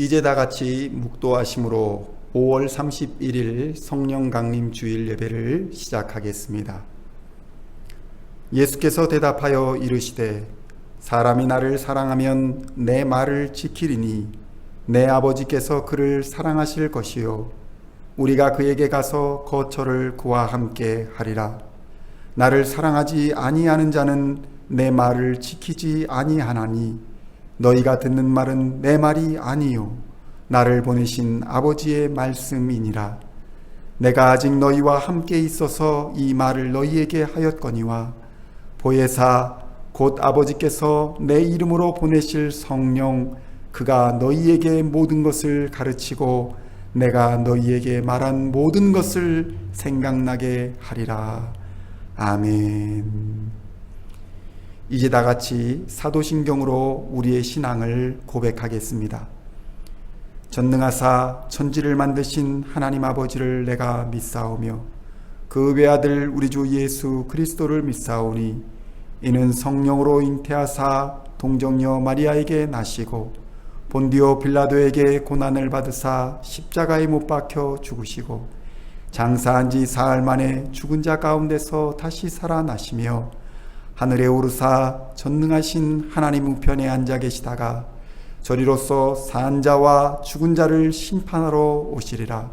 이제 다 같이 묵도하심으로 5월 31일 성령 강림 주일 예배를 시작하겠습니다. 예수께서 대답하여 이르시되 사람이 나를 사랑하면 내 말을 지키리니 내 아버지께서 그를 사랑하실 것이요 우리가 그에게 가서 거처를 그와 함께 하리라. 나를 사랑하지 아니하는 자는 내 말을 지키지 아니하나니 너희가 듣는 말은 내 말이 아니요 나를 보내신 아버지의 말씀이니라. 내가 아직 너희와 함께 있어서 이 말을 너희에게 하였거니와 보혜사 곧 아버지께서 내 이름으로 보내실 성령 그가 너희에게 모든 것을 가르치고 내가 너희에게 말한 모든 것을 생각나게 하리라. 아멘. 이제 다 같이 사도신경으로 우리의 신앙을 고백하겠습니다. 전능하사 천지를 만드신 하나님 아버지를 내가 믿사오며 그 외아들 우리 주 예수 그리스도를 믿사오니 이는 성령으로 잉태하사 동정녀 마리아에게 나시고 본디오 빌라도에게 고난을 받으사 십자가에 못 박혀 죽으시고 장사한 지 사흘 만에 죽은 자 가운데서 다시 살아나시며 하늘에 오르사 전능하신 하나님 우편에 앉아 계시다가 저리로서 산 자와 죽은 자를 심판하러 오시리라.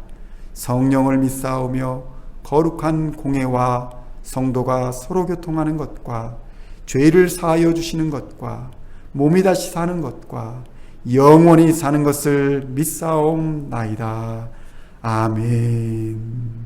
성령을 믿사오며 거룩한 공회와 성도가 서로 교통하는 것과 죄를 사하여 주시는 것과 몸이 다시 사는 것과 영원히 사는 것을 믿사옵나이다. 아멘.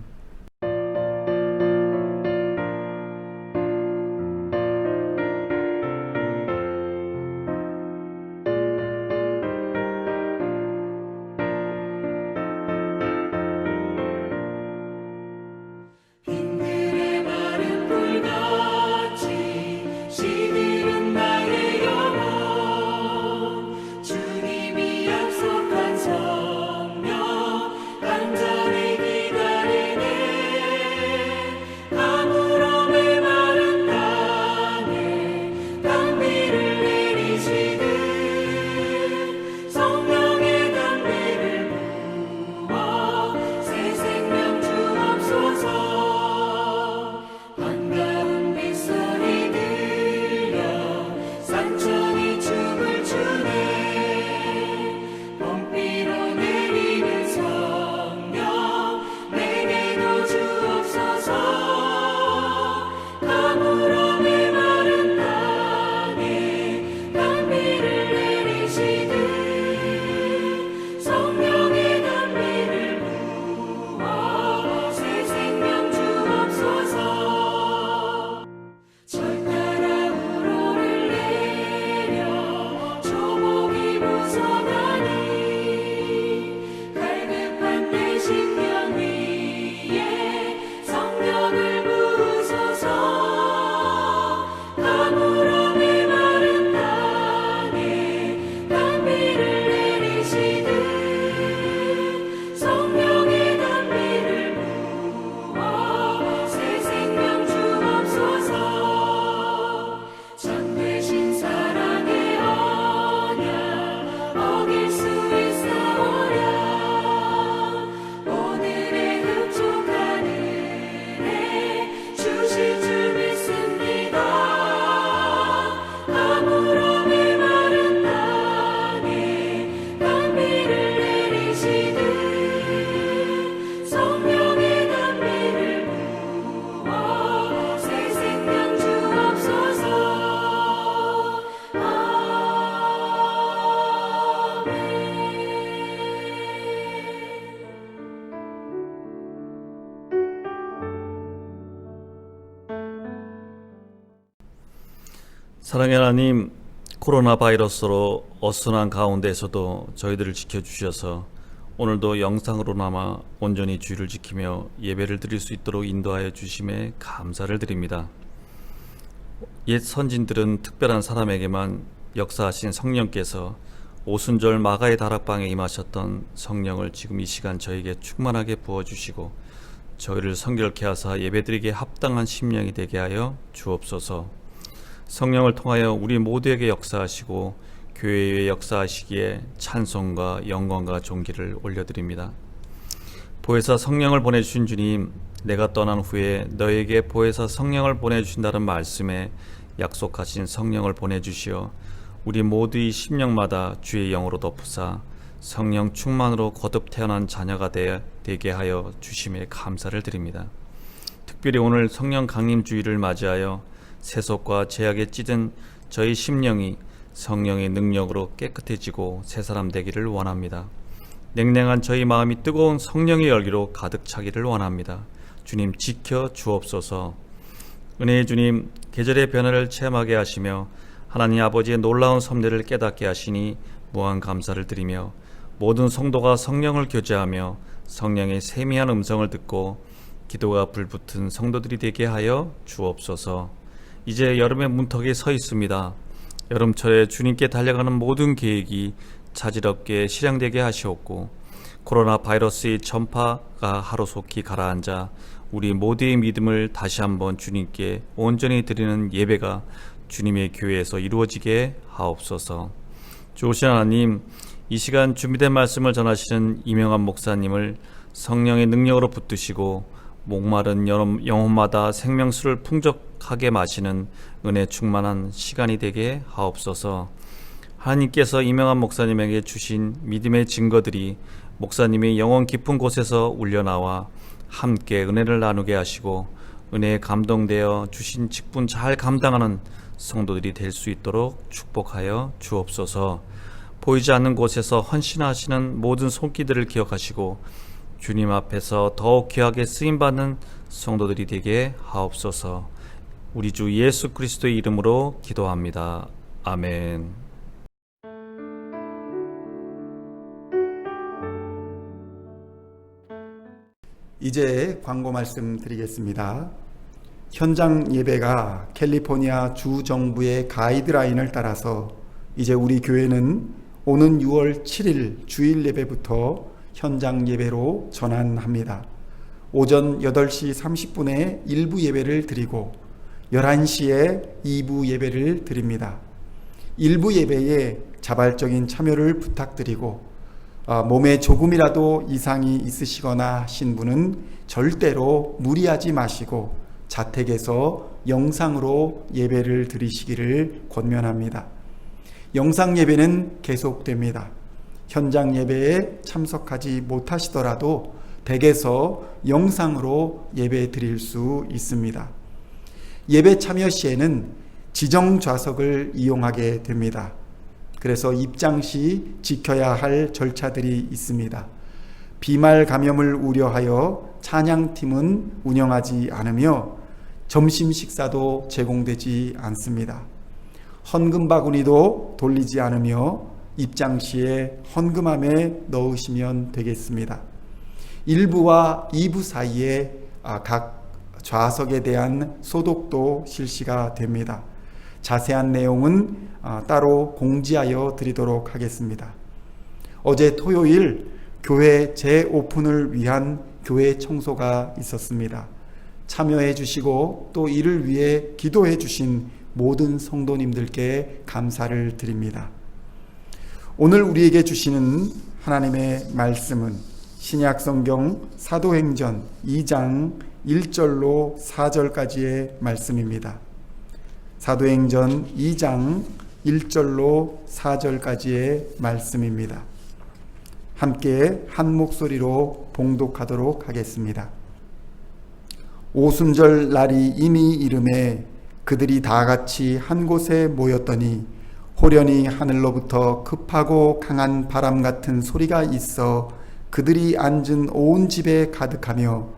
사랑의 하나님, 코로나 바이러스로 어수선한 가운데에서도 저희들을 지켜주셔서 오늘도 영상으로나마 온전히 주의를 지키며 예배를 드릴 수 있도록 인도하여 주심에 감사를 드립니다. 옛 선진들은 특별한 사람에게만 역사하신 성령께서 오순절 마가의 다락방에 임하셨던 성령을 지금 이 시간 저에게 충만하게 부어주시고 저희를 성결케 하사 예배드리기에 합당한 심령이 되게 하여 주옵소서. 성령을 통하여 우리 모두에게 역사하시고 교회의 역사하시기에 찬송과 영광과 존귀를 올려드립니다. 보혜사 성령을 보내주신 주님, 내가 떠난 후에 너에게 보혜사 성령을 보내주신다는 말씀에 약속하신 성령을 보내주시어 우리 모두의 심령마다 주의 영으로 덮으사 성령 충만으로 거듭 태어난 자녀가 되게 하여 주심에 감사를 드립니다. 특별히 오늘 성령 강림 주일을 맞이하여 세속과 죄악에 찌든 저희 심령이 성령의 능력으로 깨끗해지고 새 사람 되기를 원합니다. 냉랭한 저희 마음이 뜨거운 성령의 열기로 가득 차기를 원합니다. 주님 지켜 주옵소서. 은혜의 주님, 계절의 변화를 체험하게 하시며 하나님 아버지의 놀라운 섭리를 깨닫게 하시니 무한 감사를 드리며 모든 성도가 성령을 교제하며 성령의 세미한 음성을 듣고 기도가 불붙은 성도들이 되게 하여 주옵소서. 이제 여름의 문턱에 서 있습니다. 여름철에 주님께 달려가는 모든 계획이 차질없게 실행되게 하시옵고 코로나 바이러스의 전파가 하루속히 가라앉아 우리 모두의 믿음을 다시 한번 주님께 온전히 드리는 예배가 주님의 교회에서 이루어지게 하옵소서. 좋으신 하나님, 이 시간 준비된 말씀을 전하시는 이명환 목사님을 성령의 능력으로 붙드시고 목마른 영혼마다 생명수를 풍족하게 마시는 은혜 충만한 시간이 되게 하옵소서. 하나님께서 이명환 목사님에게 주신 믿음의 증거들이 목사님이 영혼 깊은 곳에서 울려나와 함께 은혜를 나누게 하시고 은혜에 감동되어 주신 직분 잘 감당하는 성도들이 될 수 있도록 축복하여 주옵소서. 보이지 않는 곳에서 헌신하시는 모든 손길들을 기억하시고 주님 앞에서 더욱 귀하게 쓰임받는 성도들이 되게 하옵소서. 우리 주 예수 그리스도의 이름으로 기도합니다. 아멘. 이제 광고 말씀 드리겠습니다. 현장 예배가 캘리포니아 주 정부의 가이드라인을 따라서 이제 우리 교회는 오는 6월 7일 주일 예배부터 현장 예배로 전환합니다. 오전 8시 30분에 1부 예배를 드리고 11시에 2부 예배를 드립니다. 1부 예배에 자발적인 참여를 부탁드리고 몸에 조금이라도 이상이 있으시거나 하신 분은 절대로 무리하지 마시고 자택에서 영상으로 예배를 드리시기를 권면합니다. 영상 예배는 계속됩니다. 현장 예배에 참석하지 못하시더라도 댁에서 영상으로 예배 드릴 수 있습니다. 예배 참여 시에는 지정 좌석을 이용하게 됩니다. 그래서 입장 시 지켜야 할 절차들이 있습니다. 비말 감염을 우려하여 찬양팀은 운영하지 않으며 점심 식사도 제공되지 않습니다. 헌금 바구니도 돌리지 않으며 입장 시에 헌금함에 넣으시면 되겠습니다. 1부와 2부 사이에 각 좌석에 대한 소독도 실시가 됩니다. 자세한 내용은 따로 공지하여 드리도록 하겠습니다. 어제 토요일 교회 재오픈을 위한 교회 청소가 있었습니다. 참여해 주시고 또 이를 위해 기도해 주신 모든 성도님들께 감사를 드립니다. 오늘 우리에게 주시는 하나님의 말씀은 신약성경 사도행전 2장 1절로 4절까지의 말씀입니다. 사도행전 2장 1절로 4절까지의 말씀입니다. 함께 한 목소리로 봉독하도록 하겠습니다. 오순절 날이 이미 이름에 그들이 다 같이 한 곳에 모였더니 호련히 하늘로부터 급하고 강한 바람 같은 소리가 있어 그들이 앉은 온 집에 가득하며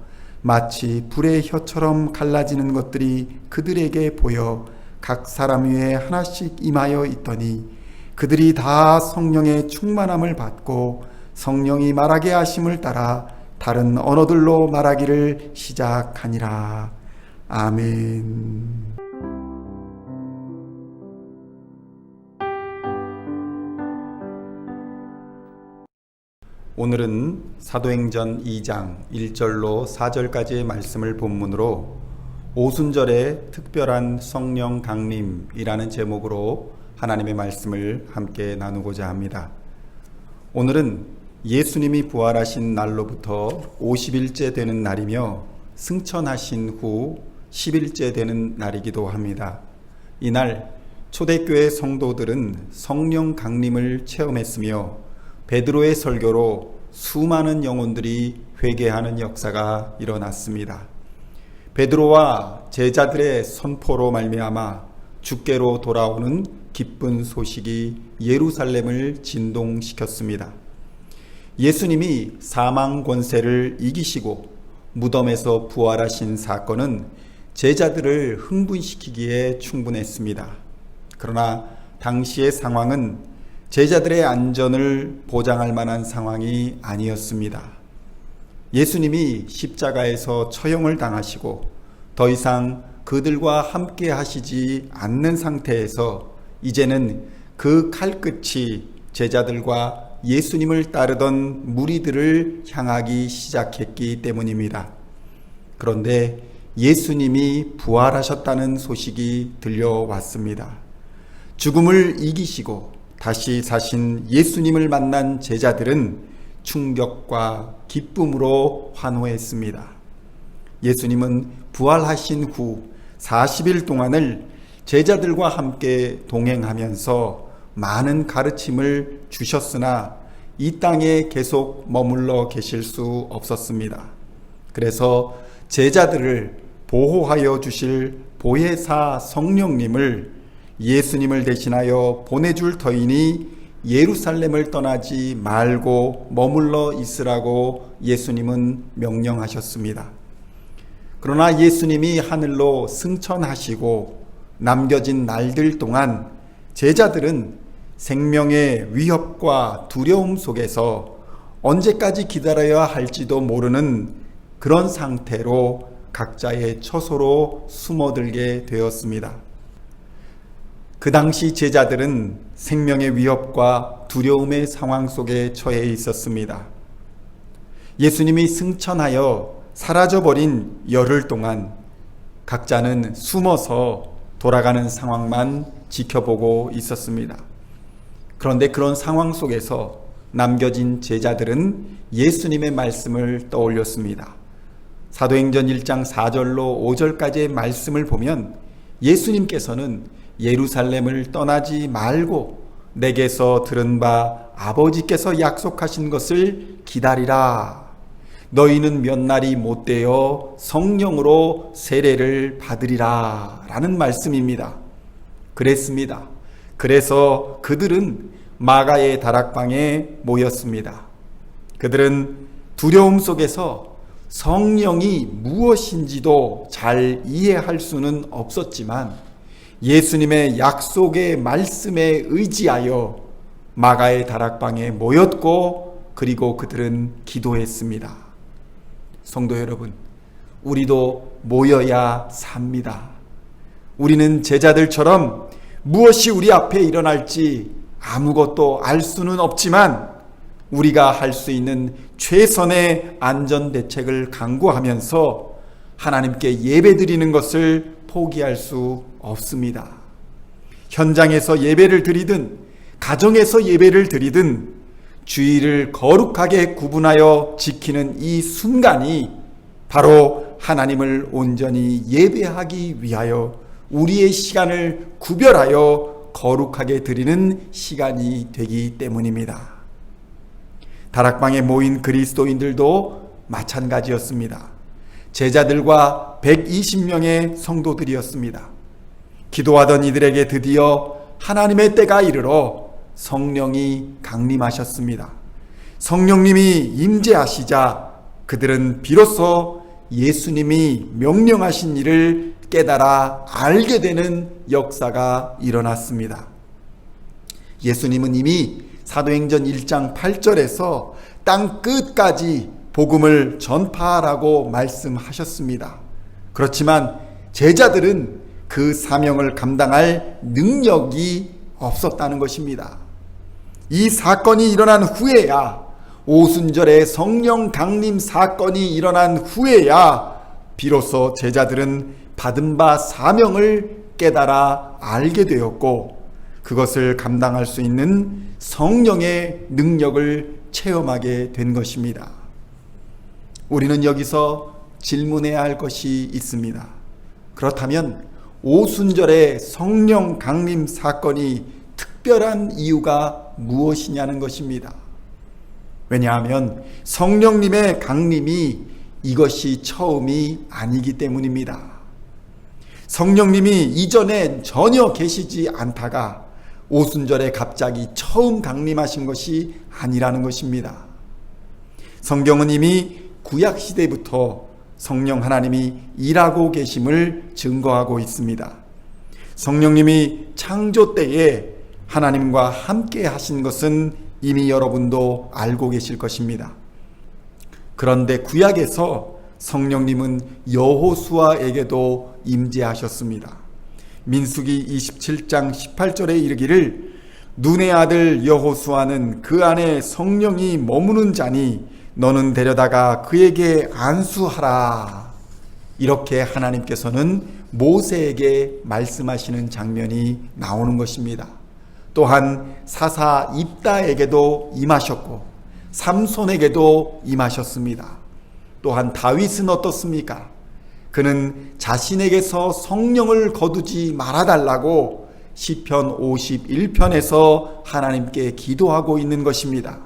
마치 불의 혀처럼 갈라지는 것들이 그들에게 보여 각 사람 위에 하나씩 임하여 있더니 그들이 다 성령의 충만함을 받고 성령이 말하게 하심을 따라 다른 언어들로 말하기를 시작하니라. 아멘. 오늘은 사도행전 2장 1절로 4절까지의 말씀을 본문으로 오순절의 특별한 성령 강림이라는 제목으로 하나님의 말씀을 함께 나누고자 합니다. 오늘은 예수님이 부활하신 날로부터 50일째 되는 날이며 승천하신 후 10일째 되는 날이기도 합니다. 이날 초대교회 성도들은 성령 강림을 체험했으며 베드로의 설교로 수많은 영혼들이 회개하는 역사가 일어났습니다. 베드로와 제자들의 선포로 말미암아 주께로 돌아오는 기쁜 소식이 예루살렘을 진동시켰습니다. 예수님이 사망 권세를 이기시고 무덤에서 부활하신 사건은 제자들을 흥분시키기에 충분했습니다. 그러나 당시의 상황은 제자들의 안전을 보장할 만한 상황이 아니었습니다. 예수님이 십자가에서 처형을 당하시고 더 이상 그들과 함께 하시지 않는 상태에서 이제는 그 칼끝이 제자들과 예수님을 따르던 무리들을 향하기 시작했기 때문입니다. 그런데 예수님이 부활하셨다는 소식이 들려왔습니다. 죽음을 이기시고 다시 사신 예수님을 만난 제자들은 충격과 기쁨으로 환호했습니다. 예수님은 부활하신 후 40일 동안을 제자들과 함께 동행하면서 많은 가르침을 주셨으나 이 땅에 계속 머물러 계실 수 없었습니다. 그래서 제자들을 보호하여 주실 보혜사 성령님을 예수님을 대신하여 보내줄 터이니 예루살렘을 떠나지 말고 머물러 있으라고 예수님은 명령하셨습니다. 그러나 예수님이 하늘로 승천하시고 남겨진 날들 동안 제자들은 생명의 위협과 두려움 속에서 언제까지 기다려야 할지도 모르는 그런 상태로 각자의 처소로 숨어들게 되었습니다. 그 당시 제자들은 생명의 위협과 두려움의 상황 속에 처해 있었습니다. 예수님이 승천하여 사라져버린 열흘 동안 각자는 숨어서 돌아가는 상황만 지켜보고 있었습니다. 그런데 그런 상황 속에서 남겨진 제자들은 예수님의 말씀을 떠올렸습니다. 사도행전 1장 4절로 5절까지의 말씀을 보면 예수님께서는 예루살렘을 떠나지 말고 내게서 들은 바 아버지께서 약속하신 것을 기다리라. 너희는 몇 날이 못되어 성령으로 세례를 받으리라 라는 말씀입니다. 그랬습니다. 그래서 그들은 마가의 다락방에 모였습니다. 그들은 두려움 속에서 성령이 무엇인지도 잘 이해할 수는 없었지만 예수님의 약속의 말씀에 의지하여 마가의 다락방에 모였고 그리고 그들은 기도했습니다. 성도 여러분, 우리도 모여야 삽니다. 우리는 제자들처럼 무엇이 우리 앞에 일어날지 아무것도 알 수는 없지만 우리가 할 수 있는 최선의 안전대책을 강구하면서 하나님께 예배드리는 것을 포기할 수 없습니다. 현장에서 예배를 드리든 가정에서 예배를 드리든 주의를 거룩하게 구분하여 지키는 이 순간이 바로 하나님을 온전히 예배하기 위하여 우리의 시간을 구별하여 거룩하게 드리는 시간이 되기 때문입니다. 다락방에 모인 그리스도인들도 마찬가지였습니다. 제자들과 120명의 성도들이었습니다. 기도하던 이들에게 드디어 하나님의 때가 이르러 성령이 강림하셨습니다. 성령님이 임재하시자 그들은 비로소 예수님이 명령하신 일을 깨달아 알게 되는 역사가 일어났습니다. 예수님은 이미 사도행전 1장 8절에서 땅 끝까지 복음을 전파하라고 말씀하셨습니다. 그렇지만 제자들은 그 사명을 감당할 능력이 없었다는 것입니다. 이 사건이 일어난 후에야, 오순절의 성령 강림 사건이 일어난 후에야 비로소 제자들은 받은 바 사명을 깨달아 알게 되었고, 그것을 감당할 수 있는 성령의 능력을 체험하게 된 것입니다. 우리는 여기서 질문해야 할 것이 있습니다. 그렇다면 오순절의 성령 강림 사건이 특별한 이유가 무엇이냐는 것입니다. 왜냐하면 성령님의 강림이 이것이 처음이 아니기 때문입니다. 성령님이 이전에 전혀 계시지 않다가 오순절에 갑자기 처음 강림하신 것이 아니라는 것입니다. 성경은 이미 구약시대부터 성령 하나님이 일하고 계심을 증거하고 있습니다. 성령님이 창조 때에 하나님과 함께 하신 것은 이미 여러분도 알고 계실 것입니다. 그런데 구약에서 성령님은 여호수아에게도 임재하셨습니다. 민수기 27장 18절에 이르기를 눈의 아들 여호수아는 그 안에 성령이 머무는 자니 너는 데려다가 그에게 안수하라. 이렇게 하나님께서는 모세에게 말씀하시는 장면이 나오는 것입니다. 또한 사사 입다에게도 임하셨고 삼손에게도 임하셨습니다. 또한 다윗은 어떻습니까? 그는 자신에게서 성령을 거두지 말아달라고 시편 51편에서 하나님께 기도하고 있는 것입니다.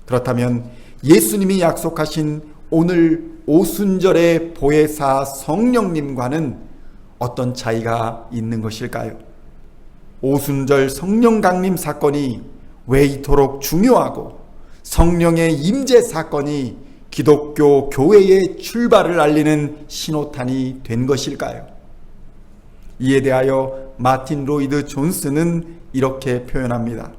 그렇다면 예수님이 약속하신 오늘 오순절의 보혜사 성령님과는 어떤 차이가 있는 것일까요? 오순절 성령 강림 사건이 왜 이토록 중요하고 성령의 임재 사건이 기독교 교회의 출발을 알리는 신호탄이 된 것일까요? 이에 대하여 마틴 로이드 존스는 이렇게 표현합니다.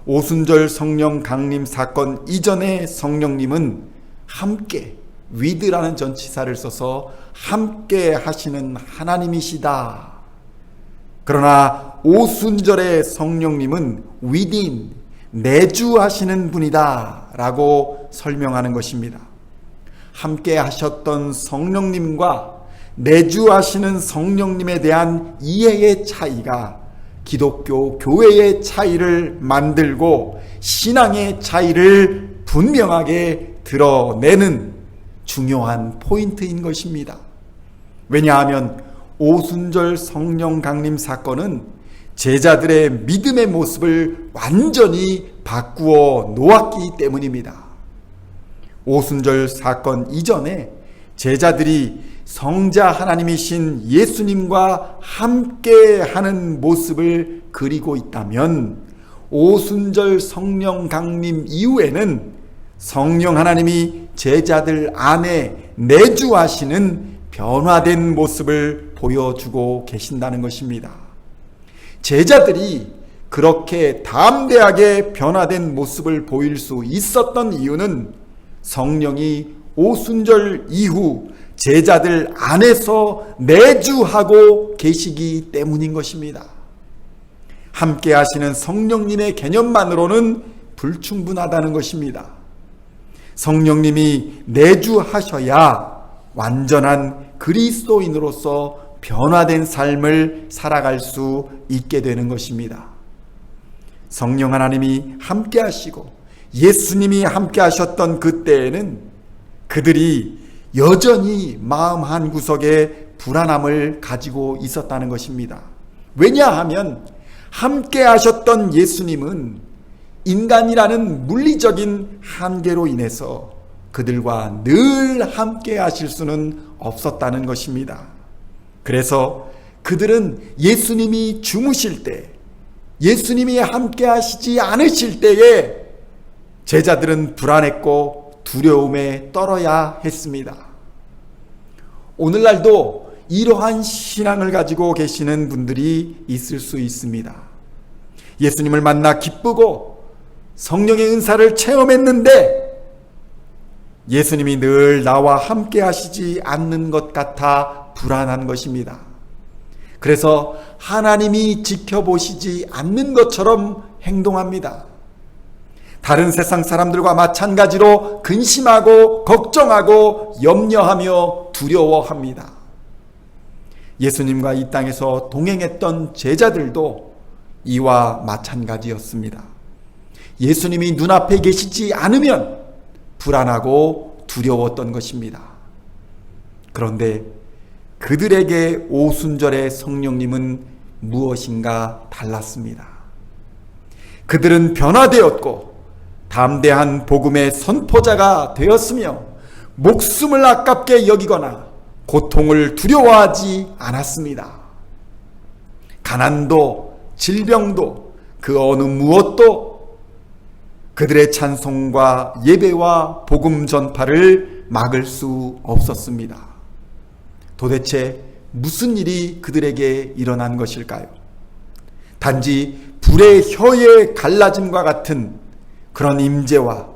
오순절 성령 강림 사건 이전의 성령님은 함께, 위드라는 전치사를 써서 함께 하시는 하나님이시다. 그러나 오순절의 성령님은 within, 내주하시는 분이다 라고 설명하는 것입니다. 함께 하셨던 성령님과 내주하시는 성령님에 대한 이해의 차이가 기독교 교회의 차이를 만들고 신앙의 차이를 분명하게 드러내는 중요한 포인트인 것입니다. 왜냐하면 오순절 성령 강림 사건은 제자들의 믿음의 모습을 완전히 바꾸어 놓았기 때문입니다. 오순절 사건 이전에 제자들이 성자 하나님이신 예수님과 함께 하는 모습을 그리고 있다면 오순절 성령 강림 이후에는 성령 하나님이 제자들 안에 내주하시는 변화된 모습을 보여주고 계신다는 것입니다. 제자들이 그렇게 담대하게 변화된 모습을 보일 수 있었던 이유는 성령이 오순절 이후 제자들 안에서 내주하고 계시기 때문인 것입니다. 함께 하시는 성령님의 개념만으로는 불충분하다는 것입니다. 성령님이 내주하셔야 완전한 그리스도인으로서 변화된 삶을 살아갈 수 있게 되는 것입니다. 성령 하나님이 함께 하시고 예수님이 함께 하셨던 그때에는 그들이 여전히 마음 한구석에 불안함을 가지고 있었다는 것입니다. 왜냐하면 함께 하셨던 예수님은 인간이라는 물리적인 한계로 인해서 그들과 늘 함께 하실 수는 없었다는 것입니다. 그래서 그들은 예수님이 주무실 때, 예수님이 함께 하시지 않으실 때에 제자들은 불안했고 두려움에 떨어야 했습니다. 오늘날도 이러한 신앙을 가지고 계시는 분들이 있을 수 있습니다. 예수님을 만나 기쁘고 성령의 은사를 체험했는데 예수님이 늘 나와 함께 하시지 않는 것 같아 불안한 것입니다. 그래서 하나님이 지켜보시지 않는 것처럼 행동합니다. 다른 세상 사람들과 마찬가지로 근심하고 걱정하고 염려하며 두려워합니다. 예수님과 이 땅에서 동행했던 제자들도 이와 마찬가지였습니다. 예수님이 눈앞에 계시지 않으면 불안하고 두려웠던 것입니다. 그런데 그들에게 오순절의 성령님은 무엇인가 달랐습니다. 그들은 변화되었고 담대한 복음의 선포자가 되었으며 목숨을 아깝게 여기거나 고통을 두려워하지 않았습니다. 가난도 질병도 그 어느 무엇도 그들의 찬송과 예배와 복음 전파를 막을 수 없었습니다. 도대체 무슨 일이 그들에게 일어난 것일까요? 단지 불의 혀의 갈라짐과 같은 그런 임재와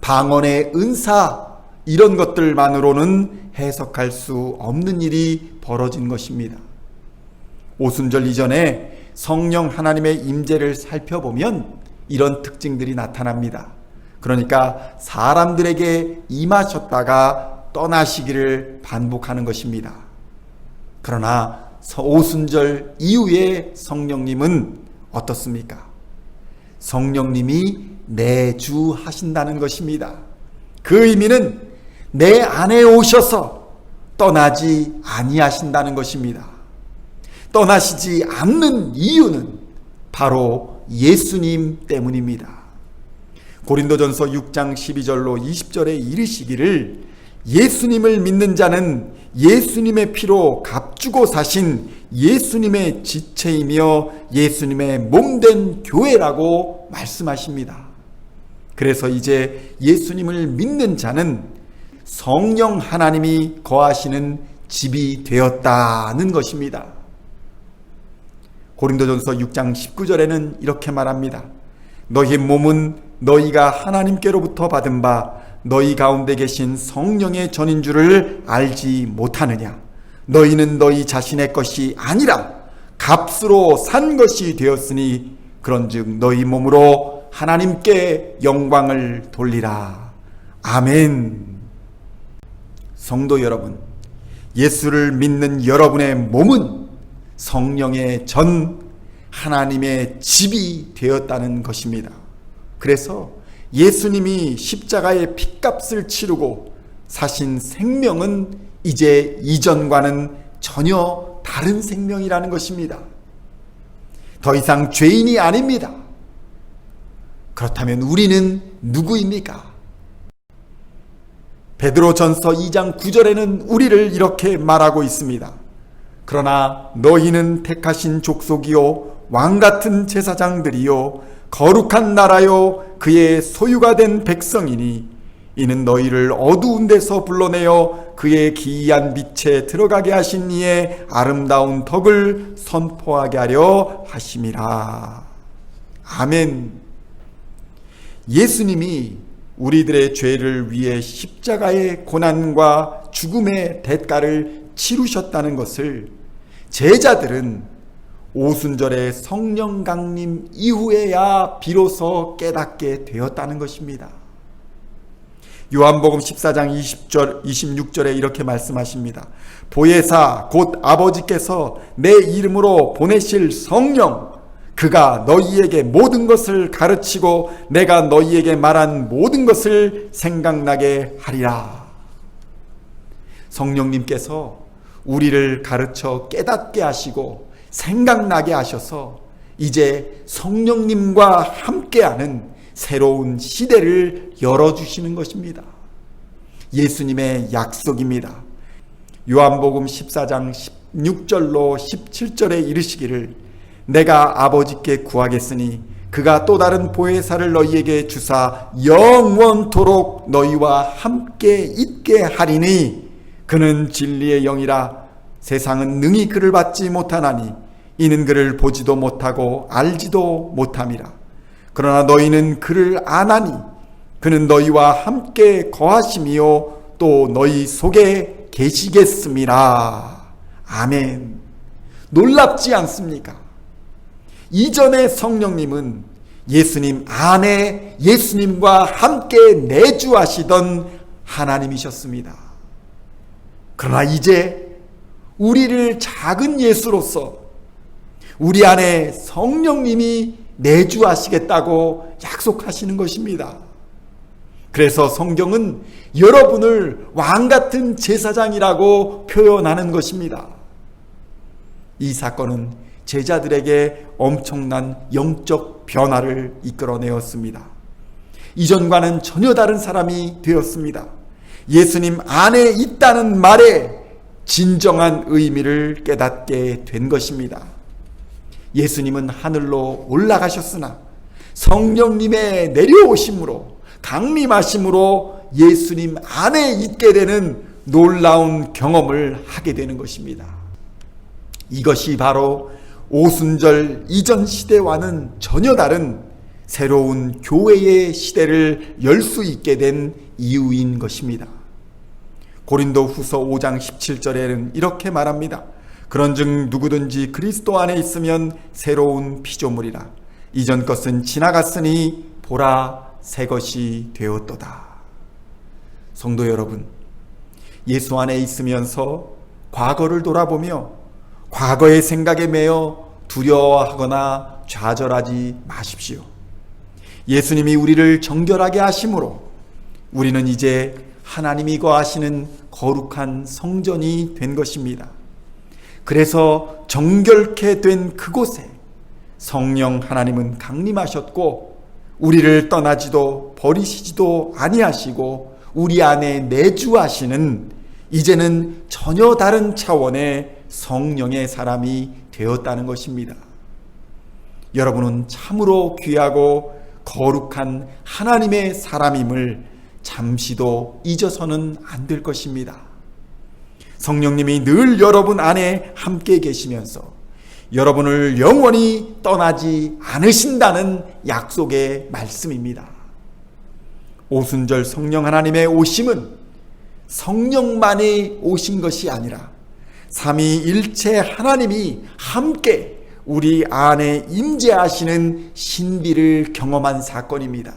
방언의 은사, 이런 것들만으로는 해석할 수 없는 일이 벌어진 것입니다. 오순절 이전에 성령 하나님의 임재를 살펴보면 이런 특징들이 나타납니다. 그러니까 사람들에게 임하셨다가 떠나시기를 반복하는 것입니다. 그러나 오순절 이후에 성령님은 어떻습니까? 성령님이 내주하신다는 것입니다. 그 의미는 내 안에 오셔서 떠나지 아니하신다는 것입니다. 떠나시지 않는 이유는 바로 예수님 때문입니다. 고린도전서 6장 12절로 20절에 이르시기를 예수님을 믿는 자는 예수님의 피로 값주고 사신 예수님의 지체이며 예수님의 몸된 교회라고 말씀하십니다. 그래서 이제 예수님을 믿는 자는 성령 하나님이 거하시는 집이 되었다는 것입니다. 고린도전서 6장 19절에는 이렇게 말합니다. 너희 몸은 너희가 하나님께로부터 받은 바 너희 가운데 계신 성령의 전인 줄을 알지 못하느냐. 너희는 너희 자신의 것이 아니라 값으로 산 것이 되었으니 그런즉 너희 몸으로 하나님께 영광을 돌리라. 아멘. 성도 여러분, 예수를 믿는 여러분의 몸은 성령의 전 하나님의 집이 되었다는 것입니다. 그래서 예수님이 십자가의 핏값을 치르고 사신 생명은 이제 이전과는 전혀 다른 생명이라는 것입니다. 더 이상 죄인이 아닙니다. 그렇다면 우리는 누구입니까? 베드로전서 2장 9절에는 우리를 이렇게 말하고 있습니다. 그러나 너희는 택하신 족속이요 왕같은 제사장들이요 거룩한 나라요 그의 소유가 된 백성이니 이는 너희를 어두운 데서 불러내어 그의 기이한 빛에 들어가게 하신 이의 아름다운 덕을 선포하게 하려 하심이라. 아멘. 예수님이 우리들의 죄를 위해 십자가의 고난과 죽음의 대가를 치르셨다는 것을 제자들은 오순절의 성령 강림 이후에야 비로소 깨닫게 되었다는 것입니다. 요한복음 14장 26절에 이렇게 말씀하십니다. 보혜사 곧 아버지께서 내 이름으로 보내실 성령 그가 너희에게 모든 것을 가르치고 내가 너희에게 말한 모든 것을 생각나게 하리라. 성령님께서 우리를 가르쳐 깨닫게 하시고 생각나게 하셔서 이제 성령님과 함께하는 새로운 시대를 열어주시는 것입니다. 예수님의 약속입니다. 요한복음 14장 16절로 17절에 이르시기를 내가 아버지께 구하겠으니 그가 또 다른 보혜사를 너희에게 주사 영원토록 너희와 함께 있게 하리니 그는 진리의 영이라 세상은 능히 그를 받지 못하나니 이는 그를 보지도 못하고 알지도 못함이라. 그러나 너희는 그를 아나니 그는 너희와 함께 거하심이요 또 너희 속에 계시겠음이라. 아멘. 놀랍지 않습니까? 이전의 성령님은 예수님 안에 예수님과 함께 내주하시던 하나님이셨습니다. 그러나 이제 우리를 작은 예수로서 우리 안에 성령님이 내주하시겠다고 약속하시는 것입니다. 그래서 성경은 여러분을 왕같은 제사장이라고 표현하는 것입니다. 이 사건은 제자들에게 엄청난 영적 변화를 이끌어내었습니다. 이전과는 전혀 다른 사람이 되었습니다. 예수님 안에 있다는 말에 진정한 의미를 깨닫게 된 것입니다. 예수님은 하늘로 올라가셨으나 성령님의 내려오심으로, 강림하심으로 예수님 안에 있게 되는 놀라운 경험을 하게 되는 것입니다. 이것이 바로 오순절 이전 시대와는 전혀 다른 새로운 교회의 시대를 열 수 있게 된 이유인 것입니다. 고린도 후서 5장 17절에는 이렇게 말합니다. 그런즉 누구든지 그리스도 안에 있으면 새로운 피조물이라. 이전 것은 지나갔으니 보라 새 것이 되었도다. 성도 여러분, 예수 안에 있으면서 과거를 돌아보며 과거의 생각에 매여 두려워하거나 좌절하지 마십시오. 예수님이 우리를 정결하게 하심으로 우리는 이제 하나님이 거하시는 거룩한 성전이 된 것입니다. 그래서 정결케 된 그곳에 성령 하나님은 강림하셨고 우리를 떠나지도 버리시지도 아니하시고 우리 안에 내주하시는 이제는 전혀 다른 차원의 성령의 사람이 되었다는 것입니다. 여러분은 참으로 귀하고 거룩한 하나님의 사람임을 잠시도 잊어서는 안 될 것입니다. 성령님이 늘 여러분 안에 함께 계시면서 여러분을 영원히 떠나지 않으신다는 약속의 말씀입니다. 오순절 성령 하나님의 오심은 성령만이 오신 것이 아니라 삼위일체 하나님이 함께 우리 안에 임재하시는 신비를 경험한 사건입니다.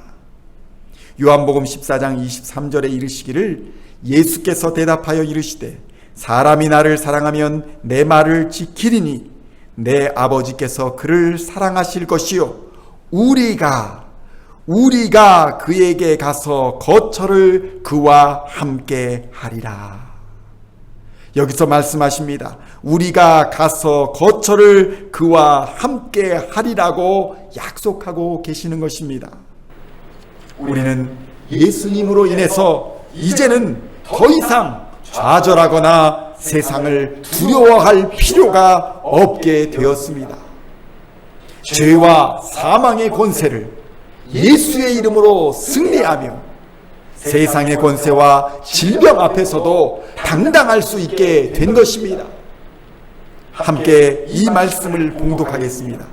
요한복음 14장 23절에 이르시기를 예수께서 대답하여 이르시되 사람이 나를 사랑하면 내 말을 지키리니 내 아버지께서 그를 사랑하실 것이요 우리가 그에게 가서 거처를 그와 함께 하리라. 여기서 말씀하십니다. 우리가 가서 거처를 그와 함께 하리라고 약속하고 계시는 것입니다. 우리는 예수님으로 인해서 이제는 더 이상 좌절하거나 세상을 두려워할 필요가 없게 되었습니다. 죄와 사망의 권세를 예수의 이름으로 승리하며 세상의 권세와 질병 앞에서도 당당할 수 있게 된 것입니다. 함께 이 말씀을 봉독하겠습니다.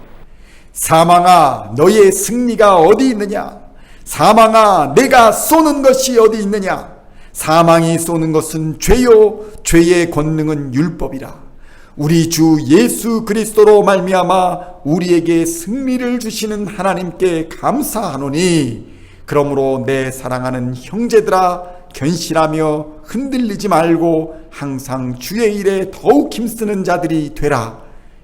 사망아 너의 승리가 어디 있느냐? 사망아 내가 쏘는 것이 어디 있느냐? 사망이 쏘는 것은 죄요 죄의 권능은 율법이라. 우리 주 예수 그리스도로 말미암아 우리에게 승리를 주시는 하나님께 감사하노니 그러므로 내 사랑하는 형제들아 견실하며 흔들리지 말고 항상 주의 일에 더욱 힘쓰는 자들이 되라.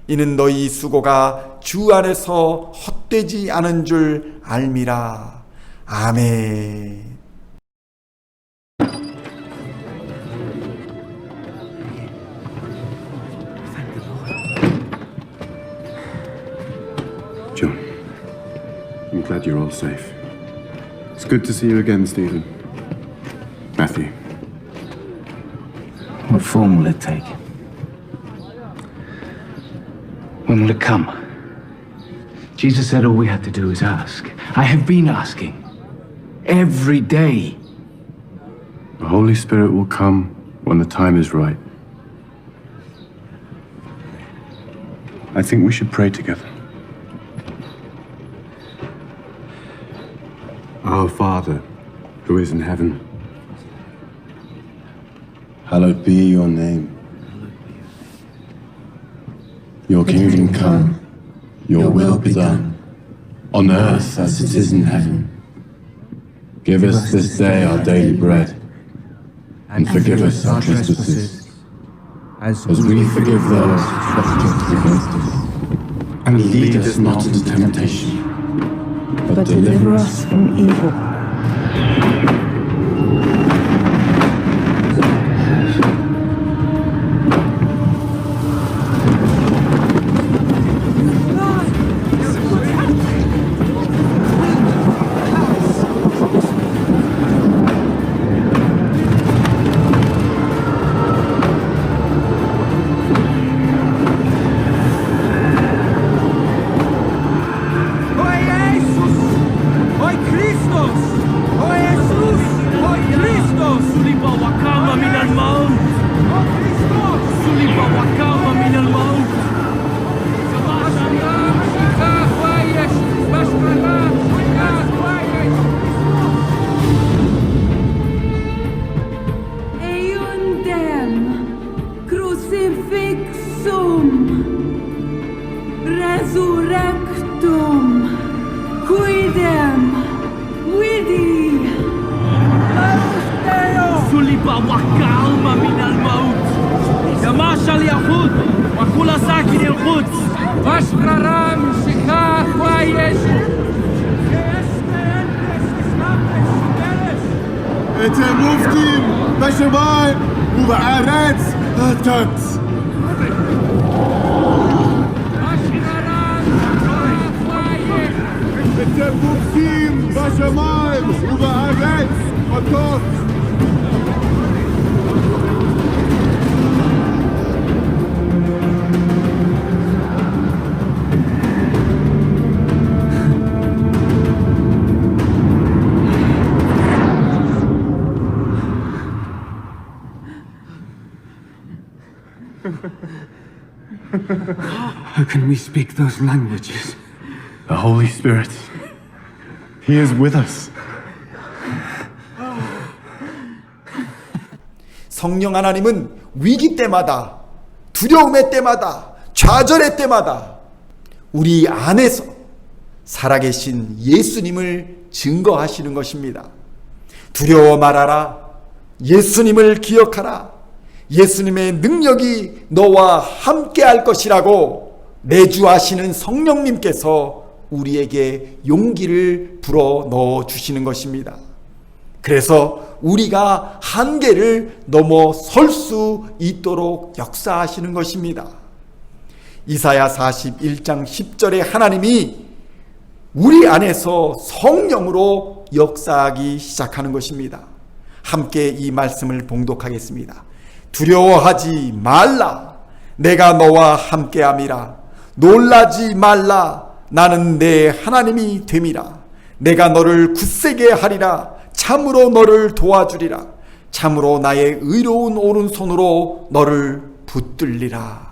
이는 너희 수고가 주 안에서 헛되지 않은 줄 알미라. 아멘. John, I'm glad you're all safe. It's good to see you again, Stephen. Matthew. What form will it take? When will it come? Jesus said all we had to do is ask. I have been asking. Every day. The Holy Spirit will come when the time is right. I think we should pray together. Our Father, who is in heaven, hallowed be your name. Your kingdom come, your will be done, on earth as it is in heaven. Give us this day our daily bread, and forgive us our trespasses, as we forgive those who trespass against us. and lead us not into temptation, but deliver us from evil. Resurrectum, quidem, vidi, سلب وكعلم من الموت تماشى اليهود وكل ساكن القدس واشررام شكاك ويشو אתם מופתים בשמיים ובארץ הטט. אתם מופתים בשמיים ובארץ הטט. How can we speak those languages? The Holy Spirit, He is with us. 성령 하나님은 위기 때마다, 두려움의 때마다, 좌절의 때마다 우리 안에서 살아계신 예수님을 증거하시는 것입니다. 두려워 말아라. 예수님을 기억하라. 예수님의 능력이 너와 함께 할 것이라고 내주하시는 성령님께서 우리에게 용기를 불어 넣어 주시는 것입니다. 그래서 우리가 한계를 넘어설 수 있도록 역사하시는 것입니다. 이사야 41장 10절에 하나님이 우리 안에서 성령으로 역사하기 시작하는 것입니다. 함께 이 말씀을 봉독하겠습니다. 두려워하지 말라. 내가 너와 함께함이라. 놀라지 말라. 나는 내 하나님이 됨이라. 내가 너를 굳세게 하리라. 참으로 너를 도와주리라. 참으로 나의 의로운 오른손으로 너를 붙들리라.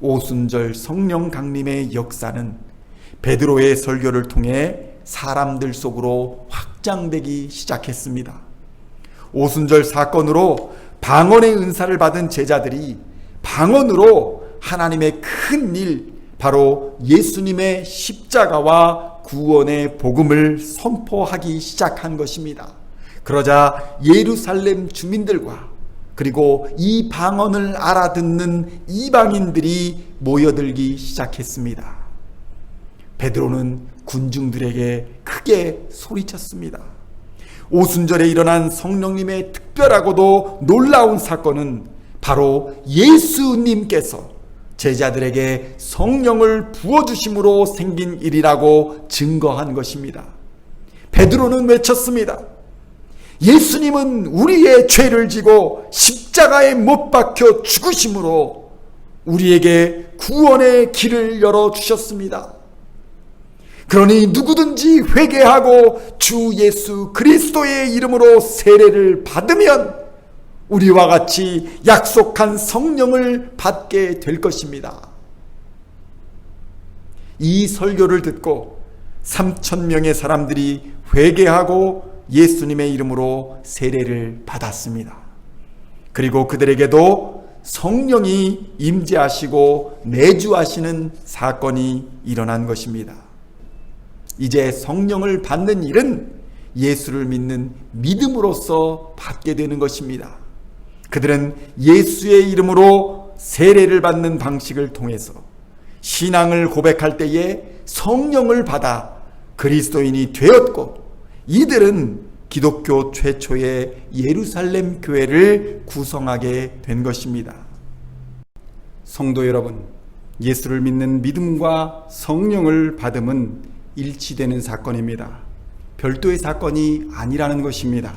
오순절 성령 강림의 역사는 베드로의 설교를 통해 사람들 속으로 확장되기 시작했습니다. 오순절 사건으로 방언의 은사를 받은 제자들이 방언으로 하나님의 큰 일, 바로 예수님의 십자가와 구원의 복음을 선포하기 시작한 것입니다. 그러자 예루살렘 주민들과 그리고 이 방언을 알아듣는 이방인들이 모여들기 시작했습니다. 베드로는 군중들에게 크게 소리쳤습니다. 오순절에 일어난 성령님의 특별하고도 놀라운 사건은 바로 예수님께서 제자들에게 성령을 부어주심으로 생긴 일이라고 증거한 것입니다. 베드로는 외쳤습니다. 예수님은 우리의 죄를 지고 십자가에 못 박혀 죽으심으로 우리에게 구원의 길을 열어주셨습니다. 그러니 누구든지 회개하고 주 예수 그리스도의 이름으로 세례를 받으면 우리와 같이 약속한 성령을 받게 될 것입니다. 이 설교를 듣고 3,000명의 사람들이 회개하고 예수님의 이름으로 세례를 받았습니다. 그리고 그들에게도 성령이 임재하시고 내주하시는 사건이 일어난 것입니다. 이제 성령을 받는 일은 예수를 믿는 믿음으로써 받게 되는 것입니다. 그들은 예수의 이름으로 세례를 받는 방식을 통해서 신앙을 고백할 때에 성령을 받아 그리스도인이 되었고, 이들은 기독교 최초의 예루살렘 교회를 구성하게 된 것입니다. 성도 여러분, 예수를 믿는 믿음과 성령을 받음은 일치되는 사건입니다. 별도의 사건이 아니라는 것입니다.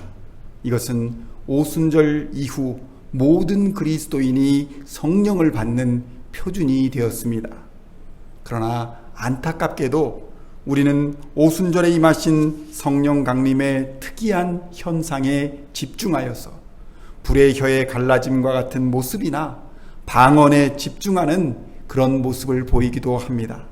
이것은 오순절 이후 모든 그리스도인이 성령을 받는 표준이 되었습니다. 그러나 안타깝게도 우리는 오순절에 임하신 성령 강림의 특이한 현상에 집중하여서 불의 혀의 갈라짐과 같은 모습이나 방언에 집중하는 그런 모습을 보이기도 합니다.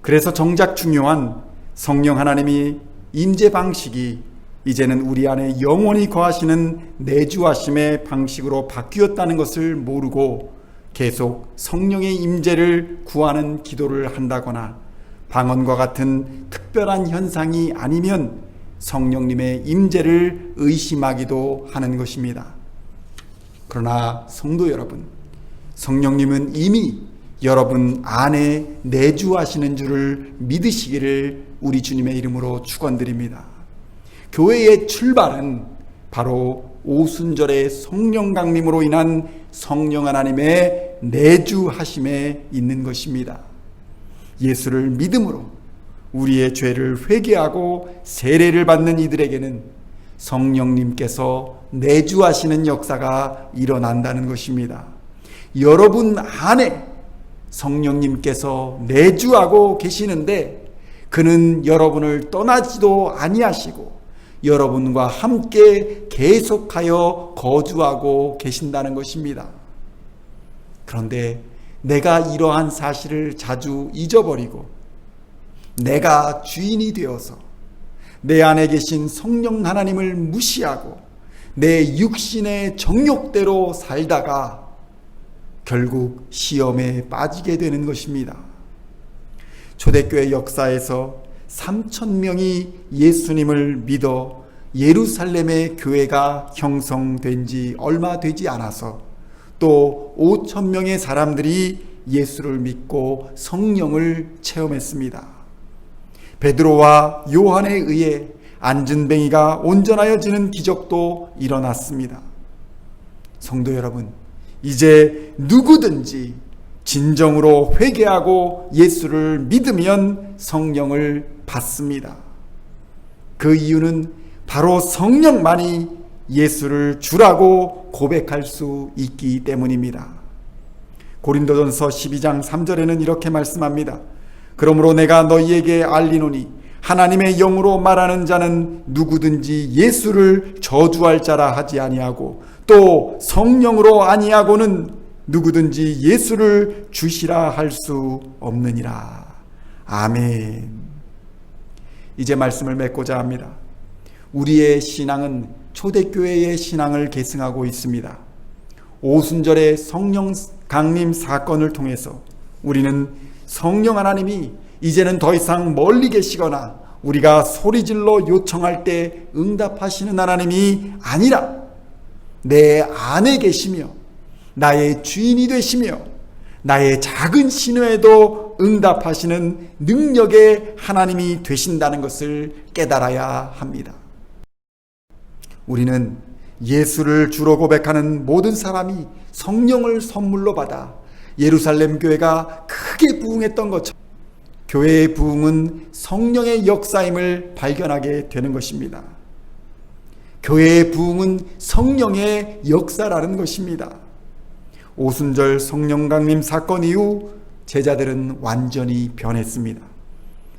그래서 정작 중요한 성령 하나님이 임재 방식이 이제는 우리 안에 영원히 거하시는 내주하심의 방식으로 바뀌었다는 것을 모르고 계속 성령의 임재를 구하는 기도를 한다거나 방언과 같은 특별한 현상이 아니면 성령님의 임재를 의심하기도 하는 것입니다. 그러나 성도 여러분, 성령님은 이미 여러분 안에 내주하시는 줄을 믿으시기를 우리 주님의 이름으로 축원드립니다. 교회의 출발은 바로 오순절의 성령 강림으로 인한 성령 하나님의 내주하심에 있는 것입니다. 예수를 믿음으로 우리의 죄를 회개하고 세례를 받는 이들에게는 성령님께서 내주하시는 역사가 일어난다는 것입니다. 여러분 안에 성령님께서 내주하고 계시는데 그는 여러분을 떠나지도 아니하시고 여러분과 함께 계속하여 거주하고 계신다는 것입니다. 그런데 내가 이러한 사실을 자주 잊어버리고 내가 주인이 되어서 내 안에 계신 성령 하나님을 무시하고 내 육신의 정욕대로 살다가 결국 시험에 빠지게 되는 것입니다. 초대교회 역사에서 3,000명이 예수님을 믿어 예루살렘의 교회가 형성된 지 얼마 되지 않아서 또 5,000명의 사람들이 예수를 믿고 성령을 체험했습니다. 베드로와 요한에 의해 안진뱅이가 온전하여지는 기적도 일어났습니다. 성도 여러분, 이제 누구든지 진정으로 회개하고 예수를 믿으면 성령을 받습니다. 그 이유는 바로 성령만이 예수를 주라고 고백할 수 있기 때문입니다. 고린도전서 12장 3절에는 이렇게 말씀합니다. 그러므로 내가 너희에게 알리노니 하나님의 영으로 말하는 자는 누구든지 예수를 저주할 자라 하지 아니하고 또 성령으로 아니하고는 누구든지 예수를 주시라 할 수 없느니라. 아멘. 이제 말씀을 맺고자 합니다. 우리의 신앙은 초대교회의 신앙을 계승하고 있습니다. 오순절의 성령 강림 사건을 통해서 우리는 성령 하나님이 이제는 더 이상 멀리 계시거나 우리가 소리질러 요청할 때 응답하시는 하나님이 아니라 내 안에 계시며 나의 주인이 되시며 나의 작은 신호에도 응답하시는 능력의 하나님이 되신다는 것을 깨달아야 합니다. 우리는 예수를 주로 고백하는 모든 사람이 성령을 선물로 받아 예루살렘 교회가 크게 부흥했던 것처럼 교회의 부흥은 성령의 역사임을 발견하게 되는 것입니다. 교회의 부흥은 성령의 역사라는 것입니다. 오순절 성령 강림 사건 이후 제자들은 완전히 변했습니다.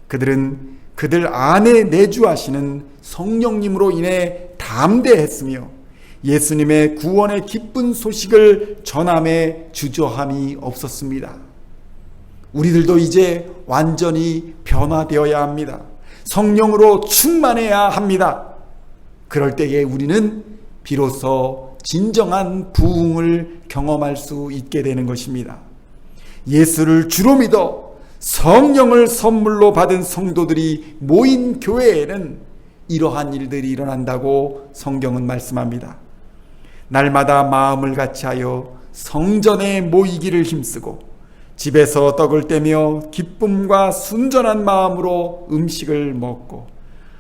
그들은 그들 안에 내주하시는 성령님으로 인해 담대했으며 예수님의 구원의 기쁜 소식을 전함에 주저함이 없었습니다. 우리들도 이제 완전히 변화되어야 합니다. 성령으로 충만해야 합니다. 그럴 때에 우리는 비로소 진정한 부흥을 경험할 수 있게 되는 것입니다. 예수를 주로 믿어 성령을 선물로 받은 성도들이 모인 교회에는 이러한 일들이 일어난다고 성경은 말씀합니다. 날마다 마음을 같이하여 성전에 모이기를 힘쓰고 집에서 떡을 떼며 기쁨과 순전한 마음으로 음식을 먹고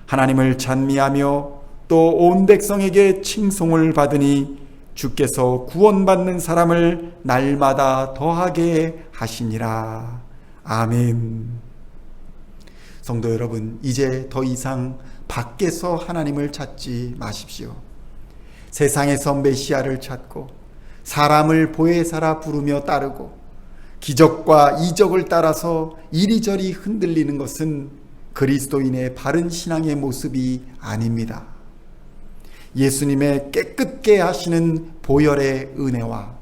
하나님을 찬미하며 또 온 백성에게 칭송을 받으니 주께서 구원받는 사람을 날마다 더하게 하시니라. 아멘. 성도 여러분, 이제 더 이상 밖에서 하나님을 찾지 마십시오. 세상에서 메시아를 찾고 사람을 보혜사라 부르며 따르고 기적과 이적을 따라서 이리저리 흔들리는 것은 그리스도인의 바른 신앙의 모습이 아닙니다. 예수님의 깨끗게 하시는 보혈의 은혜와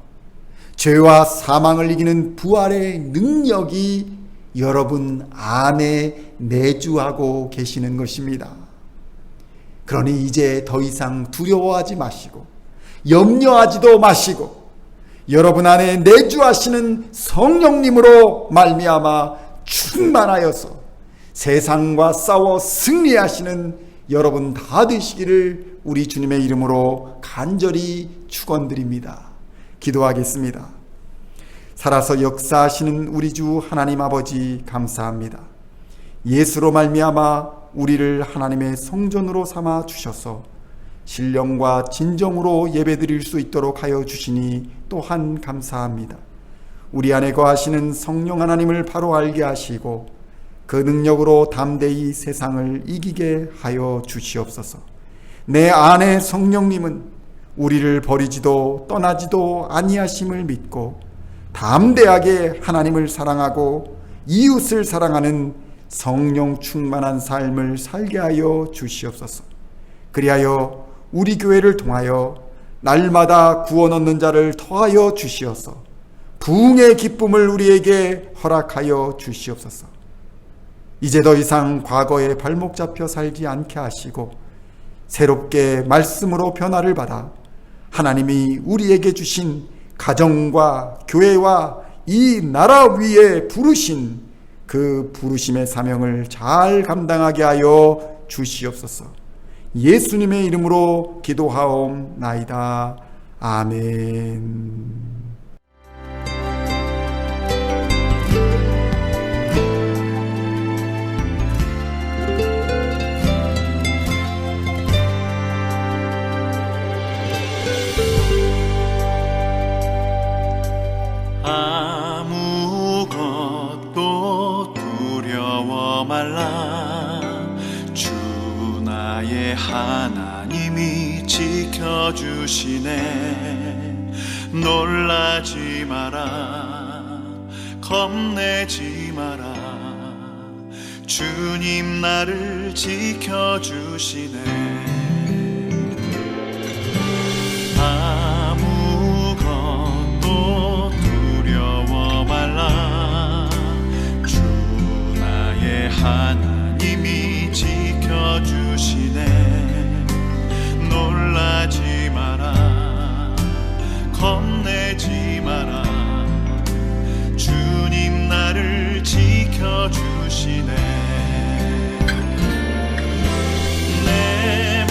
죄와 사망을 이기는 부활의 능력이 여러분 안에 내주하고 계시는 것입니다. 그러니 이제 더 이상 두려워하지 마시고 염려하지도 마시고 여러분 안에 내주하시는 성령님으로 말미암아 충만하여서 세상과 싸워 승리하시는 여러분 다 되시기를 우리 주님의 이름으로 간절히 축원드립니다. 기도하겠습니다. 살아서 역사하시는 우리 주 하나님 아버지 감사합니다. 예수로 말미암아 우리를 하나님의 성전으로 삼아 주셔서 신령과 진정으로 예배드릴 수 있도록 하여 주시니 또한 감사합니다. 우리 안에 거하시는 성령 하나님을 바로 알게 하시고 그 능력으로 담대히 세상을 이기게 하여 주시옵소서. 내 안에 성령님은 우리를 버리지도 떠나지도 아니하심을 믿고 담대하게 하나님을 사랑하고 이웃을 사랑하는 성령 충만한 삶을 살게 하여 주시옵소서. 그리하여 우리 교회를 통하여 날마다 구원 얻는 자를 더하여 주시어서 부흥의 기쁨을 우리에게 허락하여 주시옵소서. 이제 더 이상 과거에 발목 잡혀 살지 않게 하시고 새롭게 말씀으로 변화를 받아 하나님이 우리에게 주신 가정과 교회와 이 나라 위에 부르신 그 부르심의 사명을 잘 감당하게 하여 주시옵소서. 예수님의 이름으로 기도하옵나이다. 아멘. 아무것도 두려워 말라. 주 나의 하나님이 지켜주시네. 놀라지 마라. 겁내지 마라. 주님 나를 지켜주시네. 아무것도 두려워 말라. 주 나의 하나님이 지켜주시네. 놀라지 마라. 겁내지 마라. 주님 나를 지켜주시네. 내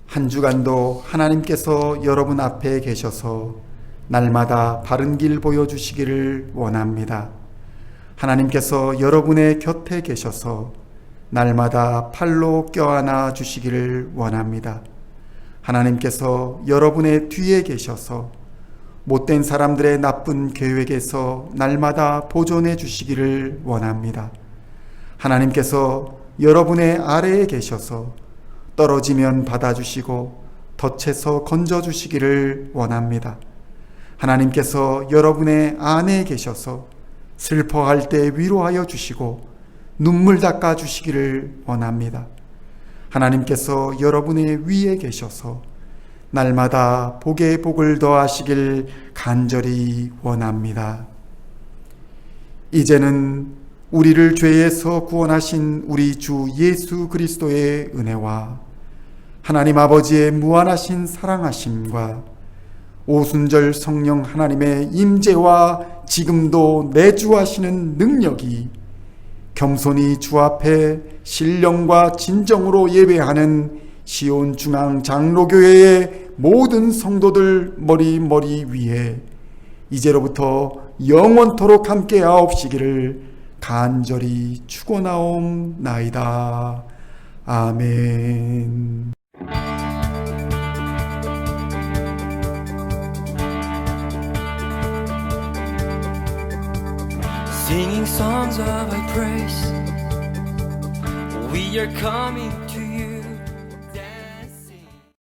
한 주간도 하나님께서 여러분 앞에 계셔서 날마다 바른 길 보여주시기를 원합니다. 하나님께서 여러분의 곁에 계셔서 날마다 팔로 껴안아 주시기를 원합니다. 하나님께서 여러분의 뒤에 계셔서 못된 사람들의 나쁜 계획에서 날마다 보존해 주시기를 원합니다. 하나님께서 여러분의 아래에 계셔서 떨어지면 받아주시고 덫에서 건져주시기를 원합니다. 하나님께서 여러분의 안에 계셔서 슬퍼할 때 위로하여 주시고 눈물 닦아 주시기를 원합니다. 하나님께서 여러분의 위에 계셔서 날마다 복에 복을 더하시길 간절히 원합니다. 이제는 우리를 죄에서 구원하신 우리 주 예수 그리스도의 은혜와 하나님 아버지의 무한하신 사랑하심과 오순절 성령 하나님의 임재와 지금도 내주하시는 능력이 겸손히 주 앞에 신령과 진정으로 예배하는 시온 중앙 장로교회의 모든 성도들 머리 위에 이제로부터 영원토록 함께 하옵시기를 간절히 축원하옵나이다. 아멘. Singing songs of thy praise, we are coming